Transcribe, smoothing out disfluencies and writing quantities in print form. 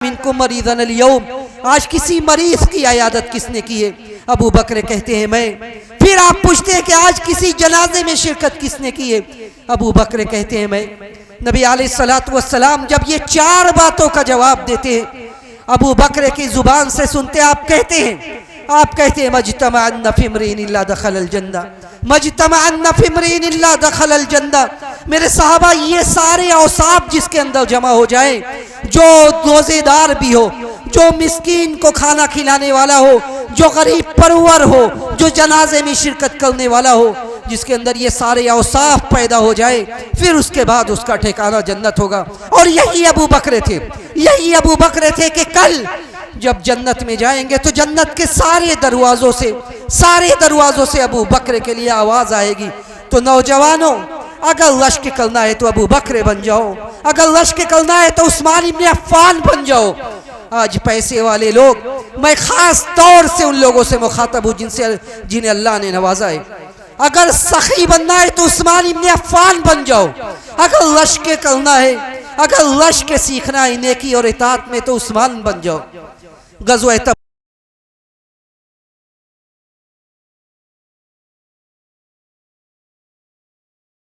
मिनको मरीज़न अल-यौम, आज किसी मरीज की इयादत किसने की है? अबू बकर कहते हैं मैं। फिर आप पूछते हैं कि आज किसी जनाजे में शिरकत किसने की है? अबू बकर कहते हैं मैं। नबी अलैहिस्सलातु वस्सलाम जब ये चार बातों का जवाब देते हैं अबू बकर की जुबान से सुनते आप कहते हैं मजतमअन फी इम्रिइन इल्ला दखलल जन्नह, मजतमअन फी इम्रिइन इल्ला दखलल जन्नह। मेरे साहबा, ये सारे औसाफ जिसके अंदर जमा हो जाए, जो रोजेदार भी हो, जो मिस्कीन को खाना खिलाने वाला हो, जो गरीब परवर हो, जो जनाजे में शिरकत करने वाला हो, जिसके अंदर ये सारे औसाफ पैदा हो जाए, फिर उसके बाद उसका ठिकाना जन्नत होगा। और यही अबू बकर थे कि कल जब जन्नत में जाएंगे तो जन्नत के सारे दरवाजों से अबू बकर के लिए आवाज आएगी। तो नौजवानों, अगर रश्क करना है तो अबू बकर बन जाओ, अगर रश्क करना है तो उस्मान इब्न अफ़्फ़ान बन जाओ। आज पैसे वाले लोग, मैं खास तौर से उन लोगों से मुखातब हूँ जिन्हें अल्लाह ने नवाजा है। अगर सखी बनना है तो उस्मान इब्न अफ़्फ़ान बन जाओ। अगर रश्क करना है, अगर रश्क सीखना है नेकी और इताअत में, तो उस्मान बन जाओ। गज़वा